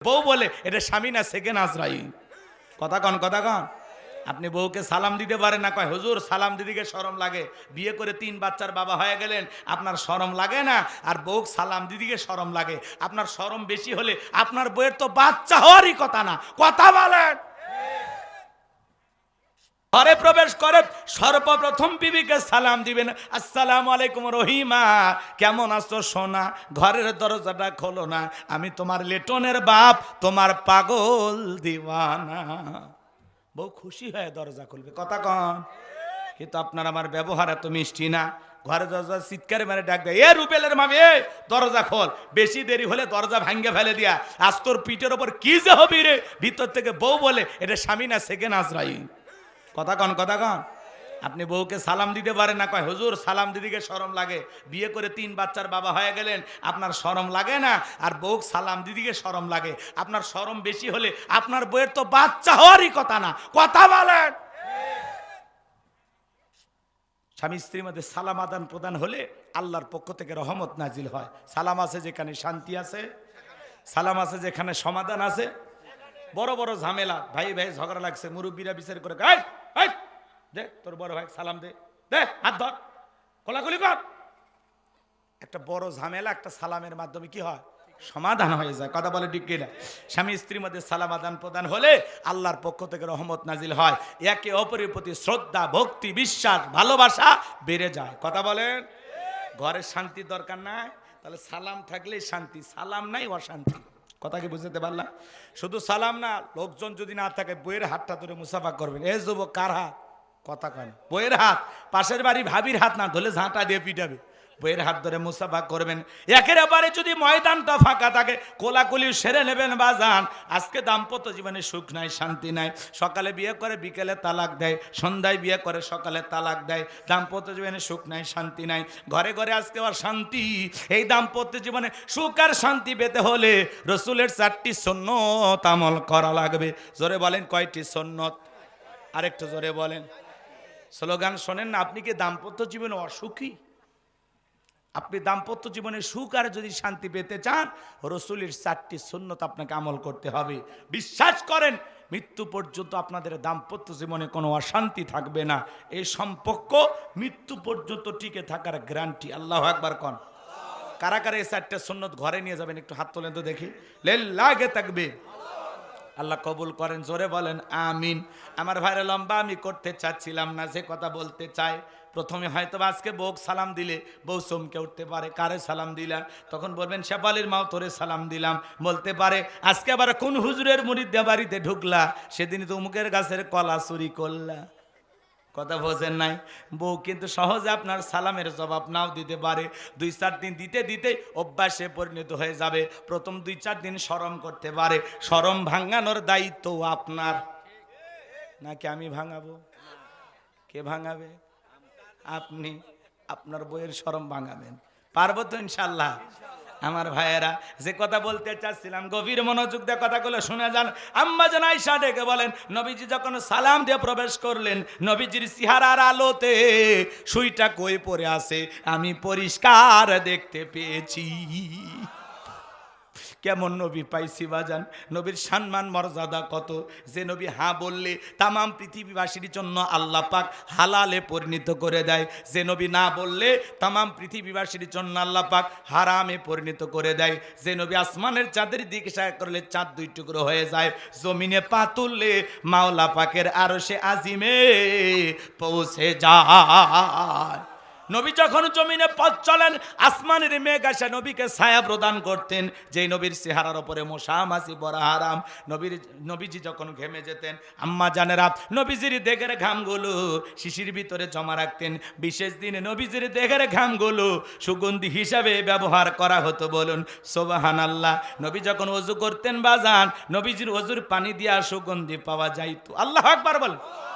বউ বলে এটা স্বামী না সেকেন্ড আজরাইল। কথা কন কথা কন। আপনি বউকে সালাম দিতে পারেন না, কয় হুজুর সালাম দিদিকে শরম লাগে। বিয়ে করে 3 বাচ্চার বাবা হয়ে গেলেন, আপনার শরম লাগে না? আর বউ সালাম দিদিকে শরম লাগে। আপনার শরম বেশি হলে আপনার বউয়ের তো বাচ্চা হওয়ারই কথা না। কথা বলেন। ঘরে প্রবেশ করে সর্বপ্রথম বিবিকে সালাম দিবেন, আসসালামু আলাইকুম রহিমা, কেমন আছো সোনা? ঘরের দরজাটা খোলো না, আমি তোমার লিটনের বাপ, তোমার পাগল দিওয়ানা। বউ খুশি হয়ে দরজা খুলবে। কথা কন। কিন্তু আপনার আমার ব্যবহার এত মিষ্টি না। ঘরে দরজা চিৎকারে মেরে ডাক দেয়, এ রুবেলের মামি, এ দরজা খোল। বেশি দেরি হলে দরজা ভাঙ্গে ফেলে দিয়া, আজ তোর পিঠের ওপর কি যে হবি রে। ভিতর থেকে বউ বলে এটা স্বামী না সেকেন্ড আজরাইল। কথা কন কথা কন। আপনি বউকে সালাম দিতে পারেন না, কয় হুজুর সালাম দিদিকে শরম লাগে। বিয়ে করে 3 বাচ্চার বাবা হয়ে গেলেন, আপনার শরম লাগে না? আর বউ সালাম দিদিকে শরম লাগে। আপনার শরম বেশি হলে আপনার বউয়ের তো বাচ্চা হওয়ারই কথা না। কথা বলেন। স্বামী স্ত্রীর মধ্যে সালাম আদান প্রদান হলে আল্লাহর পক্ষ থেকে রহমত নাজিল হয়। সালাম আছে যেখানে শান্তি আছে, সালাম আছে যেখানে সমাধান আছে। বড় বড় ঝামেলা, ভাই ভাই ঝগড়া লাগছে, মুরব্বীরা বিচার করে, দে তোর বড় ভাই সালাম দে, দে হাত ধর, কোলাকুলি কর। একটা বড় ঝামেলা একটা সালামের মাধ্যমে কি হয়? সমাধান হয়ে যায়। কথা বলে ঠিক কিনা? স্বামী স্ত্রীর মধ্যে সালাম আদান প্রদান হলে আল্লাহর পক্ষ থেকে রহমত নাজিল হয়। একে অপরের প্রতি শ্রদ্ধা, ভক্তি, বিশ্বাস, ভালোবাসা বেড়ে যায়। কথা বলেন। ঘরের শান্তির দরকার নাই, তাহলে সালাম থাকলেই শান্তি, সালাম নাই অশান্তি। কথা কি বুঝতে পারলাম? শুধু সালাম না, লোকজন যদি না থাকে বইয়ের হাতটা ধরে মুসাফা করবেন। এ যুবক কার হাত? কথা কেন? বইয়ের হাত। পাশের বাড়ি ভাবির হাত না ধরলে ঝাঁটা দিয়ে পিটাবে। বইয়ের হাত ধরে মুসাফা করবেন। একেবারে যদি ময়দানটা ফাঁকা থাকে কোলাকুলি সেরে নেবেন বাজান। আজকে দাম্পত্য জীবনে সুখ নাই, শান্তি নাই। সকালে বিয়ে করে বিকেলে তালাক দেয়, সন্ধ্যায় বিয়ে করে সকালে তালাক দেয়। দাম্পত্য জীবনে সুখ নাই, শান্তি নাই। ঘরে ঘরে আজকে অশান্তি। এই দাম্পত্য জীবনে সুখ আর শান্তি পেতে হলে রসুলের 4টি সুন্নত আমল করা লাগবে। জোরে বলেন কয়টি সুন্নত? আরেকটু জোরে বলেন। স্লোগান শোনেন না। আপনি কি দাম্পত্য জীবনে অসুখী? আপনি দাম্পত্য জীবনে সুখ আর যদি শান্তি পেতে চান, রসুলের 4টি সুন্নত আপনাকে আমল করতে হবে। বিশ্বাস করেন, মৃত্যু পর্যন্ত আপনাদের দাম্পত্য জীবনে কোনো অশান্তি থাকবে না। এই সম্পর্ক মৃত্যু পর্যন্ত টিকে থাকার গ্যারান্টি। আল্লাহু আকবার কন। কারা কারা এই 4টা সুন্নত ঘরে নিয়ে যাবেন? একটু হাত তোলেন তো দেখি। লিল্লাহি তাকবীর। আল্লাহ কবুল করেন। জোরে বলেন আমিন। আমার ভাইরা লম্বা আমি করতে চাচ্ছিলাম না, যে কথা বলতে চাই। প্রথমে হয়তো আজকে বউ সালাম দিলে বউ চমকে উঠতে পারে, কারে সালাম দিলাম? তখন বলবেন শেফালির মাও তোরে সালাম দিলাম। বলতে পারে আজকে আবার কোন হুজুরের মুরিদদের বাড়িতে ঢুকলা, সেদিন তো মুখের গাছের কলা চুরি করলা। কথা বোঝেন নাই? বউ কিন্তু সহজে আপনার সালামের জবাব নাও দিতে পারে। 2-4 দিন দিতে দিতে অভ্যাসে পরিণত হয়ে যাবে। প্রথম 2-4 দিন শরম করতে পারে। শরম ভাঙানোর দায়িত্ব আপনার, নাকি আমি ভাঙাবো? কে ভাঙাবে? আপনি। আপনার বইয়ের শরম ভাঙাবেন। পারবো তো ইনশাল্লাহ? আমার ভাইয়েরা, যে কথা বলতে চাচ্ছিলাম গভীর মনোযোগ দিয়ে কথাগুলো শুনে যান। আম্মা জান আয়েশা ডেকে বলেন, নবীজি যখন সালাম দিয়ে প্রবেশ করলেন, নবীজির চেহারার আলোতে সুইটা কই পড়ে আছে আমি পরিষ্কার দেখতে পেয়েছি। কেমন নবী পাইছি বাজান? নবীর সম্মান মর্যাদা কত! যে নবী হ্যাঁ বললে তামাম পৃথিবীবাসীর জন্য আল্লাহ পাক হালালে পরিণত করে দেয়। যে নবী না বললে তামাম পৃথিবীবাসীর জন্য আল্লাহ পাক হারামে পরিণত করে দেয়। যে নবী আসমানের চাঁদের দিকে ইশারা করলে চাঁদ 2 টুকরো হয়ে যায়। জমিনে পা তুললে মাওলা পাকের আরশে আজিমে পৌঁছে যায়। নবী যখন জমিনে পথ চলেন, আসমানের মেঘ আসে নবীকে ছায়া প্রদান করতেন। যেই নবীর চেহারার উপরে মশা মাছি পড়া হারাম। নবীজি যখন ঘেমে যেতেন, আম্মা জানেরা নবীজির দেহের ঘামগুলো শিশির ভিতরে জমা রাখতেন। বিশেষ দিনে নবীজির দেহের ঘামগুলো সুগন্ধি হিসাবে ব্যবহার করা হতো। বলুন সুবহানাল্লাহ। নবী যখন ওযু করতেন বাজান, নবীজির ওযুর পানি দিয়া সুগন্ধি পাওয়া যাইতো। আল্লাহু আকবার বল।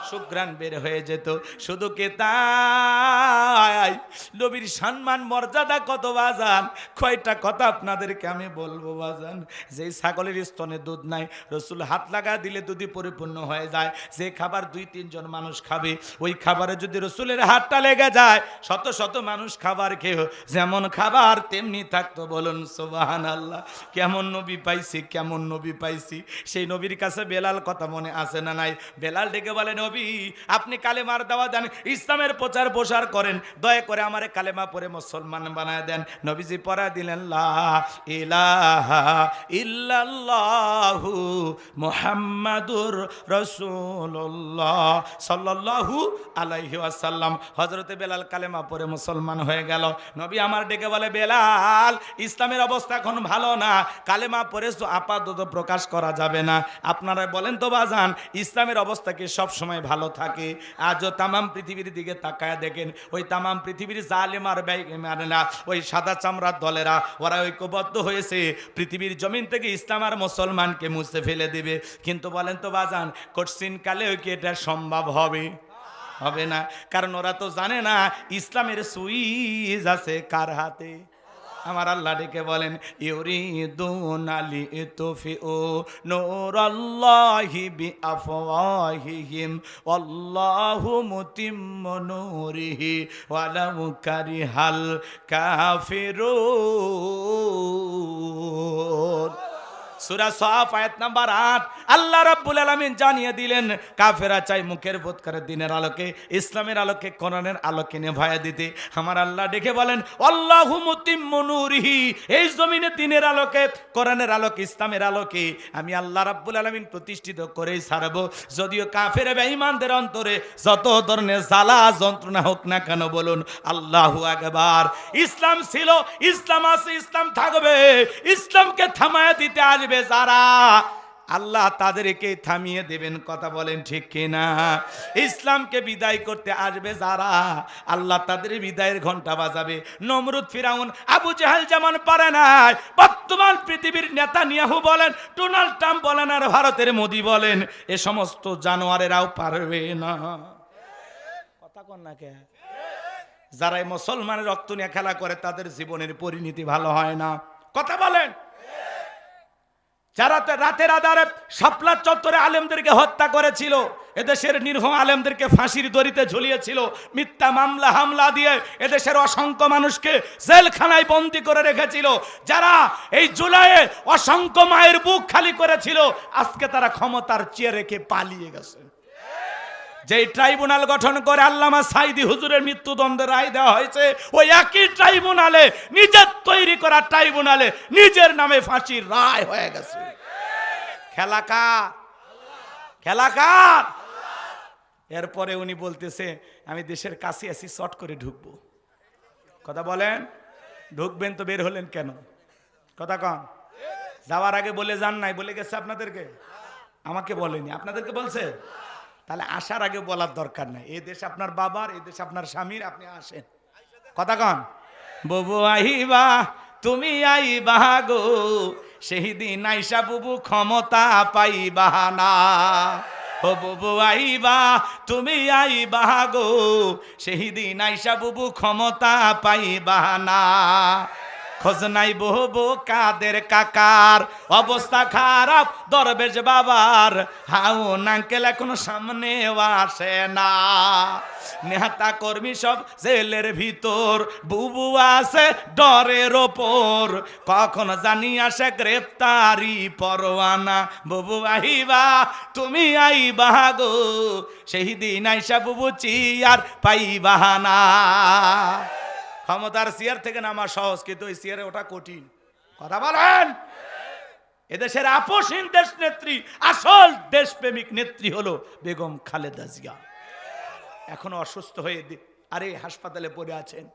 সুঘ্রাণ বের হয়ে যেত। শুধু কে তাই, নবীর সম্মান মর্যাদা কত বাজান, কয়টা কথা আপনাদেরকে আমি বলবো বাজান। যে ছাগলের স্তনে দুধ নাই, রসুল হাত লাগা দিলে দুধই পরিপূর্ণ হয়ে যায়। যে খাবার 2-3 জন মানুষ খাবে, ওই খাবারে যদি রসুলের হাতটা লেগে যায়, শত শত মানুষ খাবার খেয়ে যেমন খাবার তেমনি থাকতো। বলুন সুবহানাল্লাহ। কেমন নবী পাইছি, কেমন নবী পাইছি। সেই নবীর কাছে বেলাল কথা মনে আছে না নাই? বেলাল ডেকে বলে, নবী আপনি কালেমার দাওয়াত দেন, ইসলামের প্রচার প্রসার করেন, দয়া করে আমারে কালেমা পড়ে মুসলমান বানায় দেন। নবীজি পড়া দিলেন, লা ইলাহা ইল্লাল্লাহু মুহাম্মাদুর রাসূলুল্লাহ সাল্লাল্লাহু আলাইহি ওয়াসাল্লাম। হযরতে বেলাল কালেমা পড়ে মুসলমান হয়ে গেল। নবী আমার ডেকে বলে, বেলাল ইসলামের অবস্থা এখন ভালো না, কালেমা পড়ে আপাতত প্রকাশ করা যাবে না। আপনারা বলেন তো বাজান, ইসলামের অবস্থা কি সব সময় ভালো থাকে? আজও তামাম পৃথিবীর দিকে তাকায় দেখেন, ওই তামাম পৃথিবীর জালেম আর বেঈমানেরা, ওই সাদা চামড়ার দলেরা, ওরা ঐক্যবদ্ধ হয়েছে পৃথিবীর জমিন থেকে ইসলাম আর মুসলমানকে মুছে ফেলে দিবে। কিন্তু বলেন তো বাজান, কঠিন কালে কি এটা সম্ভব হবে? হবে না। কারণ ওরা তো জানে না ইসলামের সুইচ আছে কার হাতে। আমার আল্লাহ ডেকে বলেন, ইউরিদুনা লিতুফিউ নূরাল্লাহি বিআফওয়াহিহিম ওয়াল্লাহু মুতিম্মু নূরিহি ওয়ালাউ কারিহাল কাফিরুন। সূরা সাফ আয়াত নাম্বার 8 আল্লাহ রাব্বুল আলামিন জানিয়ে দিলেন, কাফেররা চাই মুখের বোধ করে দিনের আলোকে, ইসলামের আলোকে, কোরআনের আলোকে নেভায়া দিতে। আমার আল্লাহ ডেকে বলেন, আল্লাহু মুতিম্মু নূরিহি, এই জমিনে দিনের আলোকে, কোরআনের আলোকে, ইসলামের আলোকে আমি আল্লাহ রাব্বুল আলামিন প্রতিষ্ঠিত করেই ছাড়ব। যদিও কাফের বেঈমানদের অন্তরে যত ধরনের জ্বালা যন্ত্রণা হোক না কেন, বলুন আল্লাহু আকবার। ইসলাম ছিল, ইসলাম আছে, ইসলাম থাকবে। ইসলামকে থামায়া দিতে আসবে যারা, আল্লাহ তাদেরকে থামিয়ে দেবেন। কথা বলেন ঠিক কিনা? ইসলামকে বিদায় করতে আসবে যারা, আল্লাহ তাদের বিদায়ের ঘন্টা বাজাবে। নমরুদ, ফিরাউন, আবু জাহেল যেমন পারে নাই, বর্তমান পৃথিবীর নেতানিয়াহু বলেন, ডোনাল্ড ট্রাম্প বলেন, আর ভারতের মোদি বলেন, এ সমস্ত জানোয়ারেরাও পারবে না। কথা কন না কে? যারা এই মুসলমানের রক্ত নিয়ে খেলা করে তাদের জীবনের পরিণতি ভালো হয় না। কথা বলেন। যারা রাতের আধারে শাপলা চত্বরে আলেমদেরকে হত্যা করেছিল, এদেশের নির্ভম আলেমদেরকে ফাঁসির দড়িতে ঝুলিয়েছিল, মিথ্যা মামলা হামলা দিয়ে এদেশের অসংখ্য মানুষকে জেলখানায় বন্দী করে রেখেছিল, যারা এই জুলাইয়ে অসংখ্য মায়ের বুক খালি করেছিল, আজকে তারা ক্ষমতার চেয়ে রেখে পালিয়ে গেছে। যেই ট্রাইব্যুনাল গঠন করে আল্লামা সাইদি হুজুরের মৃত্যুদণ্ডের রায় দেওয়া হয়েছে, ওই একই ট্রাইব্যুনালে, নিজের তৈরি করা ট্রাইব্যুনালে নিজের নামে ফাঁসির রায় হয়ে গেছে। খেলা কার? খেলা কার? এরপরে উনি বলতেছে, আমি দেশের কাছে আছি, শর্ট করে ঢুকবো। কথা বলেন। ঢুকবেন তো বের হলেন কেন? কথা কন। যাওয়ার আগে বলে যান নাই? বলে গেছে আপনাদেরকে? আমাকে বলেনি, আপনাদেরকে বলছে? তাহলে আসার আগে বলার দরকার নাই। এই দেশ আপনার বাবার, এই দেশ আপনার স্বামীর, আপনি আসেন। কথা কন। বুবু আইবা, তুমি আইবা গো, সেই দিন আইসা বুবু ক্ষমতা পাইবা না। ও বুবু আইবা, তুমি আইবা গো, সেই দিন আইসা বুবু ক্ষমতা পাইবা না। খোঁজ নাই বহু কাদের কাকার, অবস্থা খারাপ দরবেশ বাবার, হাউন আঙ্কেল এখন সামনে আসে না। নেতা কর্মী সব জেলের ভিতর, বুবু আছে ডরের ওপর, কখন জানি আসে গ্রেফতারি পরোয়ানা। বুবু আইবা, তুমি আইবা গো, সেই দিন আইসা বুবু চিয়ার পাইবা না। ক্ষমতার চেয়ার থেকে নামা সহজ, কিন্তু ওই চেয়ারে ওটা কঠিন। কথা বলেন। এদেশের আপসহীন দেশ নেত্রী, আসল দেশপ্রেমিক নেত্রী হলো বেগম খালেদা জিয়া। এখনো অসুস্থ হয়ে আরে হাসপাতালে পড়ে আছেন।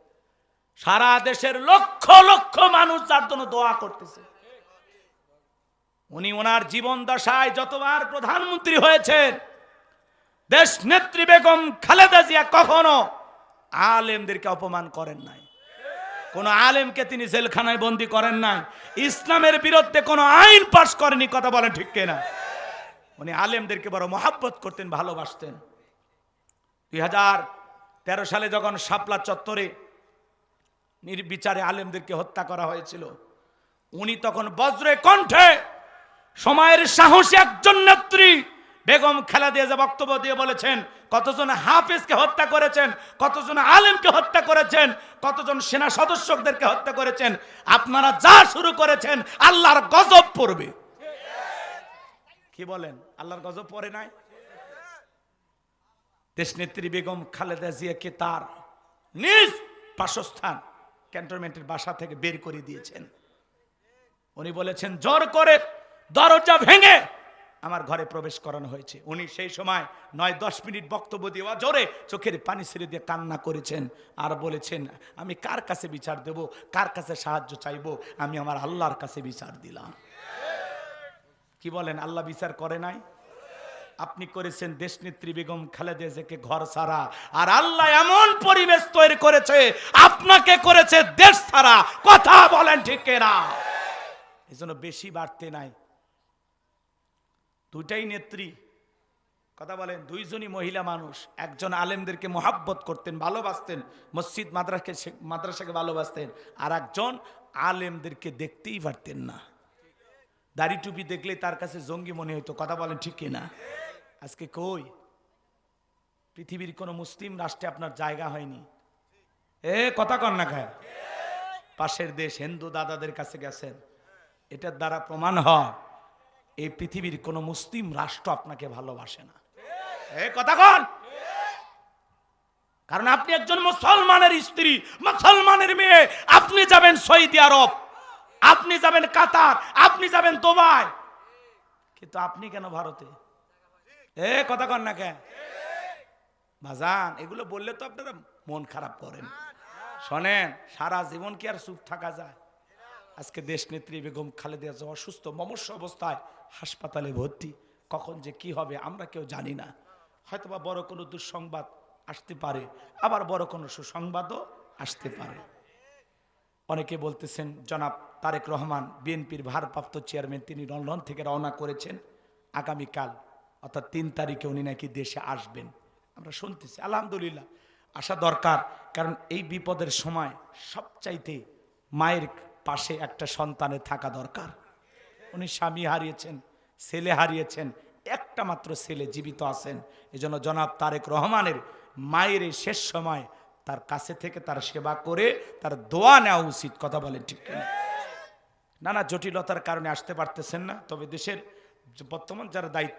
সারা দেশের লক্ষ লক্ষ মানুষ যার জন্য দোয়া করতেছে। উনি ওনার জীবন দশায় যতবার প্রধানমন্ত্রী হয়েছেন, দেশ নেত্রী বেগম খালেদা জিয়া কখনো আলেমদেরকে অপমান করেন নাই। কোন আলেমকে তিনি জেলখানায় বন্দী করেন নাই। ইসলামের বিরুদ্ধে কোন আইন পাশ করেনি। কথা বলেন ঠিক কিনা? উনি আলেমদেরকে বড় মহাব্বত করতেন, ভালোবাসতেন। 2013 সালে যখন শাপলা চত্বরে নির্বিচারে আলেমদেরকে হত্যা করা হয়েছিল, উনি তখন বজ্রে কণ্ঠে সময়ের সাহসী একজন নেত্রী বেগম খালেদা জিয়া বক্তব্য দিয়ে বলেছেন, কতজন হাফেজকে হত্যা করেছেন, কতজন আলেমকে হত্যা করেছেন, কতজন সেনা সদস্যদেরকে হত্যা করেছেন, আপনারা যা শুরু করেছেন আল্লাহর গজব পড়বে। কি বলেন, আল্লাহর গজব পড়ে নাই? দেশনেত্রী বেগম খালেদা জিয়াকে তার নিজ বাসস্থান ক্যান্টনমেন্টের বাসা থেকে বের করে দিয়েছেন। উনি বলেছেন, জোর করে দরজা ভেঙে আমার ঘরে প্রবেশ করানো হয়েছে। উনি সেই সময় 9-10 মিনিট বক্তব্য দিয়ে জোরে চোখের পানি ছেড়ে দিয়ে কান্না করেছেন আর বলেছেন, আমি কার কাছে বিচার দেব, কার কাছে সাহায্য চাইব, আমি আমার আল্লাহর কাছে বিচার দিলাম। কি বলেন, আল্লাহ বিচার করে নাই? আপনি করেছেন দেশনেত্রী বেগম খালেদা জিয়াকে ঘর ছাড়া, আর আল্লাহ এমন পরিবেশ তৈরি করেছে আপনাকে করেছে দেশ ছাড়া। কথা বলেন ঠিক না? এজন্য বেশি বাড়তে নাই। দুটাই নেত্রী, কথা বলেন, দুইজনই মহিলা মানুষ। একজন আলেমদেরকে মোহাব্বত করতেন, ভালোবাসতেন, মসজিদ মাদ্রাসাকে ভালোবাসতেন, আর একজন আলেমদেরকে দেখতেই পারতেন না। দাড়ি টুপি দেখলে তার কাছে জঙ্গি মনে হইতো। কথা বলেন ঠিক কিনা? আজকে কই পৃথিবীর কোন মুসলিম রাষ্ট্রে আপনার জায়গা হয়নি। কথা কন না খায়। পাশের দেশ হিন্দু দাদাদের কাছে গেছেন, এটার দ্বারা প্রমাণ হয় এই পৃথিবীর কোন মুসলিম রাষ্ট্র আপনাকে ভালোবাসে না। কথা কন। কারণ আপনি একজন মুসলমানের স্ত্রী, মুসলমানের মেয়ে। আপনি যাবেন সৌদি আরব, আপনি যাবেন কাতার, আপনি যাবেন দুবাই, কিন্তু আপনি কেন ভারতে? কথা কন না কেন বাজান? এগুলো বললে তো আপনারা মন খারাপ করেন। শোনেন, সারা জীবন কি আর চুপ থাকা যায়? আজকে দেশনেত্রী বেগম খালেদা জিয়া অসুস্থ, মমস্য অবস্থায় হাসপাতালে ভর্তি। কখন যে কি হবে আমরা কেউ জানি না। হয়তোবা বড় কোনো দুঃসংবাদ আসতে পারে, আবার বড় কোনো সুসংবাদও আসতে পারে। অনেকে বলতেছেন জনাব তারেক রহমান বিএনপির ভারপ্রাপ্ত চেয়ারম্যান, তিনি লন্ডন থেকে রওনা করেছেন। আগামীকাল অর্থাৎ 3 তারিখে উনি নাকি দেশে আসবেন, আমরা শুনতেছি। আলহামদুলিল্লাহ, আসা দরকার। কারণ এই বিপদের সময় সবচাইতে মায়ের পাশে একটা সন্তানের থাকা দরকার। উনি স্বামী হারিয়েছেন, ছেলে হারিয়েছেন, একটা মাত্র ছেলে জীবিত আছেন। এজন্য জনাব তারেক রহমানের মায়ের এই শেষ সময় তার কাছে থেকে তার সেবা করে তার দোয়া নেওয়া উচিত। কথা বলেন ঠিক কিনা? নানা জটিলতার কারণে আসতে পারতেছেন না, তবে দেশের বর্তমান যারা দায়িত্ব